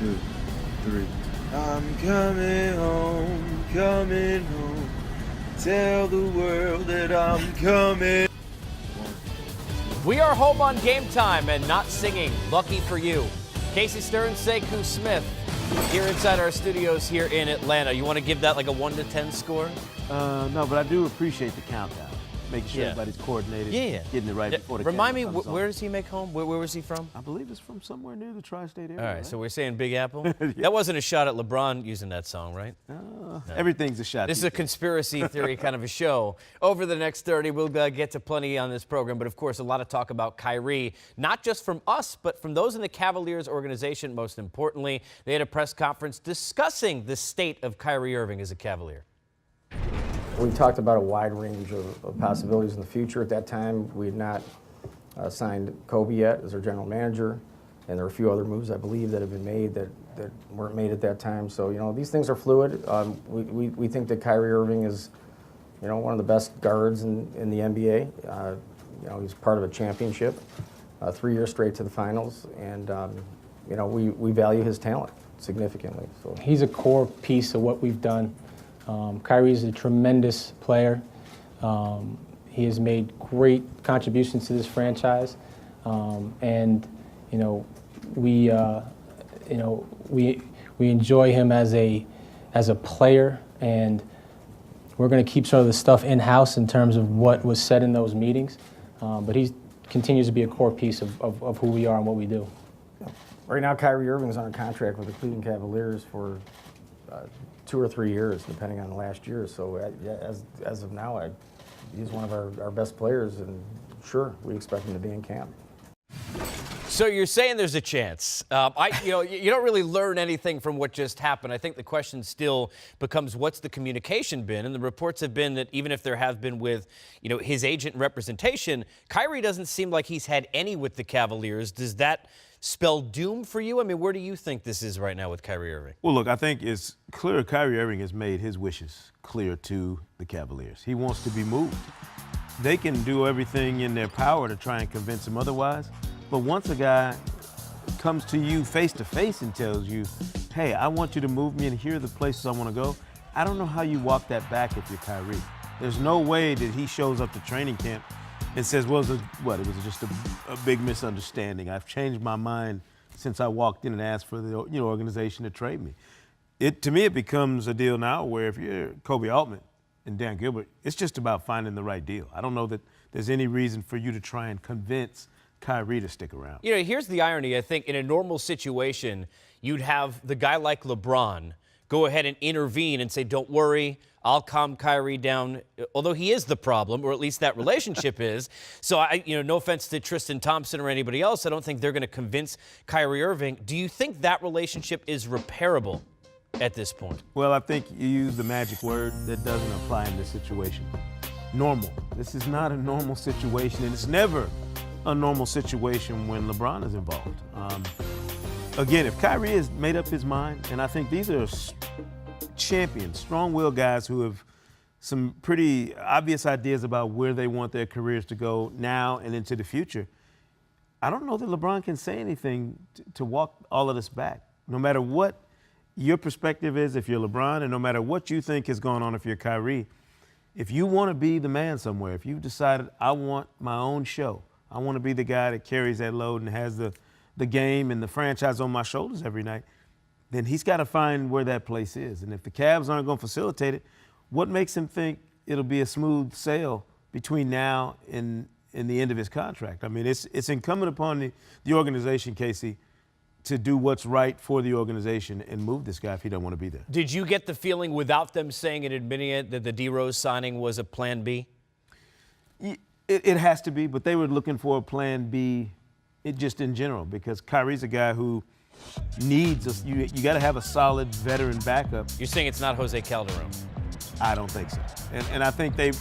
2, 3. I'm coming home. Tell the world that I'm coming. We are home on Game Time and not singing. Lucky for you. Stern and Sekou Smith here inside our studios here in Atlanta. You want to give that like a 1 to 10 score? No, but I do appreciate the countdown. Making sure everybody's coordinated, getting it right before the Remind me, camera comes where on. does he make home? Where was he from? I believe it's from somewhere near the tri-state area. All right, right? so we're saying Big Apple? That wasn't a shot at LeBron using that song, right? No. Everything's a shot. This is a conspiracy theory kind of a show. Over the next 30, we'll get to plenty on this program, but of course, a lot of talk about Kyrie, not just from us, but from those in the Cavaliers organization, most importantly. They had a press conference discussing the state of Kyrie Irving as a Cavalier. We talked about a wide range of possibilities in the future. At that time, we had not signed Kobe yet as our general manager, and there were a few other moves, I believe, that have been made that weren't made at that time. So, you know, these things are fluid. We think that Kyrie Irving is, you know, one of the best guards in the NBA. You know, he's part of a championship, 3 years straight to the finals, and, you know, we value his talent significantly. So he's a core piece of what we've done. Kyrie is a tremendous player. He has made great contributions to this franchise, and we enjoy him as a player, and we're going to keep some of the stuff in house in terms of what was said in those meetings. But he continues to be a core piece of who we are and what we do. right now, Kyrie Irving is under contract with the Cleveland Cavaliers for 2 or 3 years, depending on the last year. So as of now, he's one of our best players, and sure, we expect him to be in camp. So you're saying there's a chance. You don't really learn anything from what just happened. I think the question still becomes, what's the communication been? And the reports have been that even if there have been with, his agent representation, Kyrie doesn't seem like he's had any with the Cavaliers. Does that spell doom for you? I mean, where do you think this is right now with Kyrie Irving? Well, look, I think it's clear Kyrie Irving has made his wishes clear to the Cavaliers. He wants to be moved. They can do everything in their power to try and convince him otherwise. But once a guy comes to you face to face and tells you, hey, I want you to move me and here are the places I want to go, I don't know how you walk that back if you're Kyrie. There's no way that he shows up to training camp and says, well, it was just a big misunderstanding. I've changed my mind since I walked in and asked for the organization to trade me. To me, it becomes a deal now where if you're Kobe Altman and Dan Gilbert, it's just about finding the right deal. I don't know that there's any reason for you to try and convince Kyrie to stick around. Here's the irony. I think in a normal situation, you'd have the guy like LeBron go ahead and intervene and say, don't worry, I'll calm Kyrie down, although he is the problem, or at least that relationship is. So, no offense to Tristan Thompson or anybody else, I don't think they're going to convince Kyrie Irving. Do you think that relationship is repairable at this point? Well, I think you use the magic word that doesn't apply in this situation. Normal. This is not a normal situation, and it's never a normal situation when LeBron is involved. Again, if Kyrie has made up his mind, and I think these are champions, strong-willed guys who have some pretty obvious ideas about where they want their careers to go now and into the future, I don't know that LeBron can say anything to walk all of this back. No matter what your perspective is, if you're LeBron, and no matter what you think is going on if you're Kyrie, if you want to be the man somewhere, if you've decided, I want my own show, I want to be the guy that carries that load and has the game and the franchise on my shoulders every night, then he's got to find where that place is. And if the Cavs aren't going to facilitate it, what makes him think it'll be a smooth sail between now and the end of his contract? I mean, it's incumbent upon the organization, Casey, to do what's right for the organization and move this guy if he don't want to be there. Did you get the feeling without them saying and admitting it that the D-Rose signing was a plan B? It has to be, but they were looking for a plan B just in general, because Kyrie's a guy who needs you got to have a solid veteran backup. You're saying it's not Jose Calderon? I don't think so. And I think they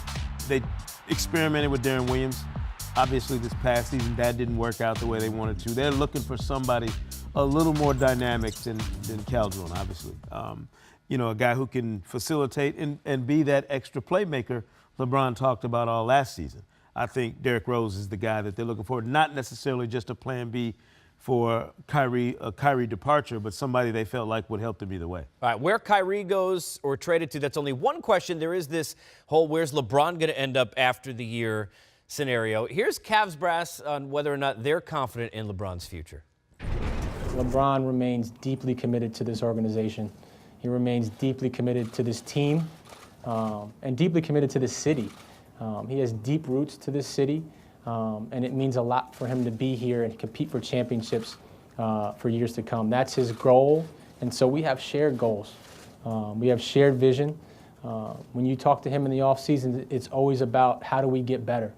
experimented with Darren Williams. Obviously, this past season, that didn't work out the way they wanted to. They're looking for somebody a little more dynamic than Calderon, obviously. A guy who can facilitate and be that extra playmaker LeBron talked about all last season. I think Derrick Rose is the guy that they're looking for, not necessarily just a plan B for a Kyrie departure, but somebody they felt like would help them either way. All right, where Kyrie goes or traded to, that's only one question. There is this whole where's LeBron going to end up after the year scenario. Here's Cavs brass on whether or not they're confident in LeBron's future. LeBron remains deeply committed to this organization. He remains deeply committed to this team and deeply committed to this city. He has deep roots to this city, and it means a lot for him to be here and compete for championships for years to come. That's his goal, and so we have shared goals. We have shared vision. When you talk to him in the offseason, it's always about how do we get better?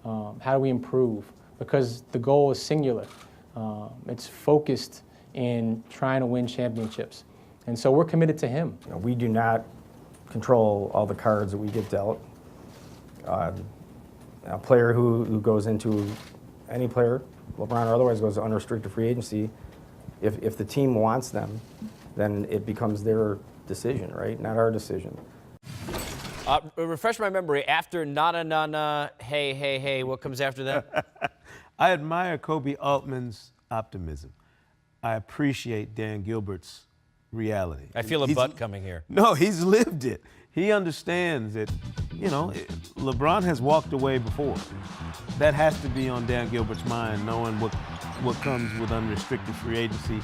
How do we improve? Because the goal is singular. It's focused in trying to win championships. And so we're committed to him. You know, we do not control all the cards that we get dealt. A player who goes into any player, LeBron or otherwise, goes to unrestricted free agency, if the team wants them, then it becomes their decision, right? Not our decision. Refresh my memory. After na hey, hey, hey, what comes after that? I admire Kobe Altman's optimism. I appreciate Dan Gilbert's reality. I feel a butt coming here. No, he's lived it. He understands that, you know, LeBron has walked away before. That has to be on Dan Gilbert's mind, knowing what comes with unrestricted free agency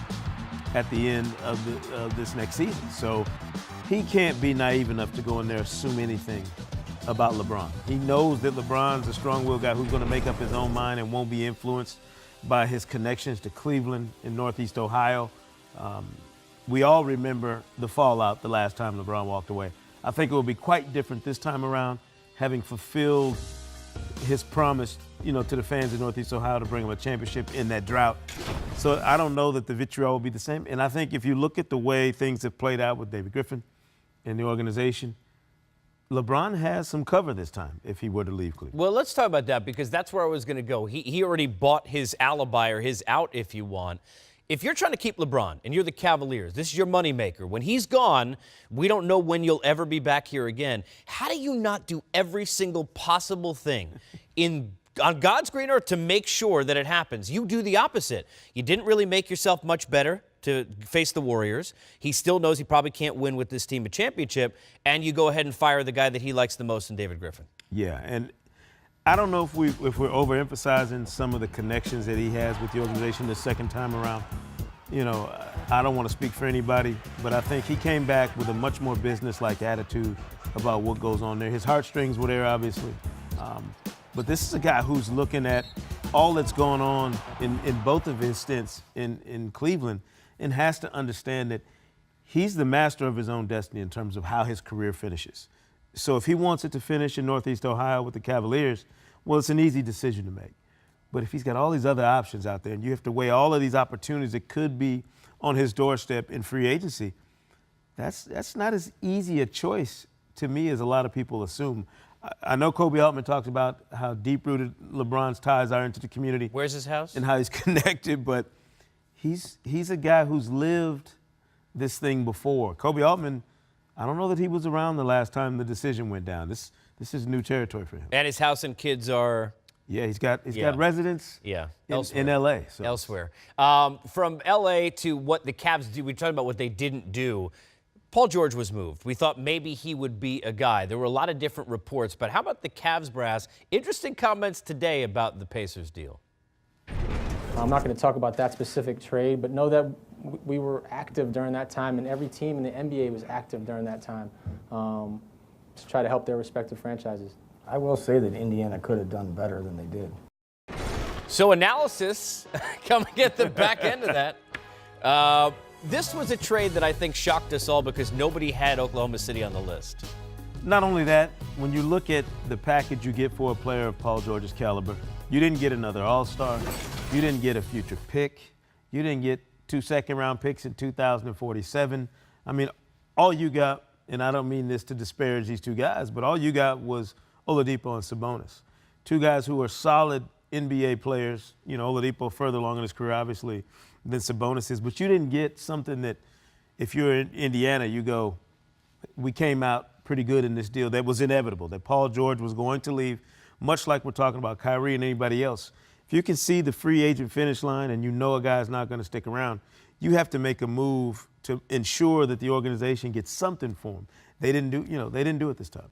at the end of this next season. So he can't be naive enough to go in there and assume anything about LeBron. He knows that LeBron's a strong-willed guy who's going to make up his own mind and won't be influenced by his connections to Cleveland in Northeast Ohio. We all remember the fallout the last time LeBron walked away. I think it will be quite different this time around, having fulfilled his promise, you know, to the fans of Northeast Ohio to bring him a championship in that drought. So I don't know that the vitriol will be the same. And I think if you look at the way things have played out with David Griffin and the organization, LeBron has some cover this time if he were to leave Cleveland. Well, let's talk about that because that's where I was going to go. He already bought his alibi or his out, if you want. If you're trying to keep LeBron and you're the Cavaliers, this is your moneymaker. When he's gone, we don't know when you'll ever be back here again. How do you not do every single possible thing on God's green earth to make sure that it happens? You do the opposite. You didn't really make yourself much better to face the Warriors. He still knows he probably can't win with this team a championship, and you go ahead and fire the guy that he likes the most in David Griffin. Yeah, and I don't know if we're overemphasizing some of the connections that he has with the organization the second time around. You know, I don't want to speak for anybody, but I think he came back with a much more business-like attitude about what goes on there. His heartstrings were there, obviously. But this is a guy who's looking at all that's going on in both of his stints in Cleveland and has to understand that he's the master of his own destiny in terms of how his career finishes. So if he wants it to finish in Northeast Ohio with the Cavaliers, well, it's an easy decision to make. But if he's got all these other options out there and you have to weigh all of these opportunities that could be on his doorstep in free agency, that's not as easy a choice to me as a lot of people assume. I know Kobe Altman talks about how deep-rooted LeBron's ties are into the community. Where's his house? And how he's connected, but he's a guy who's lived this thing before. Kobe Altman, I don't know that he was around the last time the decision went down. This is new territory for him. And his house and kids are... Yeah, he's got residence in L.A. So. Elsewhere. From L.A. to what the Cavs do, we talked about what they didn't do. Paul George was moved. We thought maybe he would be a guy. There were a lot of different reports, but how about the Cavs brass? Interesting comments today about the Pacers deal. I'm not going to talk about that specific trade, but know that we were active during that time, and every team in the NBA was active during that time to try to help their respective franchises. I will say that Indiana could have done better than they did. So analysis coming at the back end of that. This was a trade that I think shocked us all because nobody had Oklahoma City on the list. Not only that, when you look at the package you get for a player of Paul George's caliber, you didn't get another All-Star, you didn't get a future pick, you didn't get 2 second-round picks in 2047. I mean, all you got, and I don't mean this to disparage these two guys, but all you got was Oladipo and Sabonis, two guys who are solid NBA players. You know, Oladipo further along in his career, obviously, than Sabonis is, but you didn't get something that, if you're in Indiana, you go, we came out pretty good in this deal. That was inevitable, that Paul George was going to leave, much like we're talking about Kyrie and anybody else. If you can see the free agent finish line and you know a guy's not going to stick around, you have to make a move to ensure that the organization gets something for him. They didn't do it this time.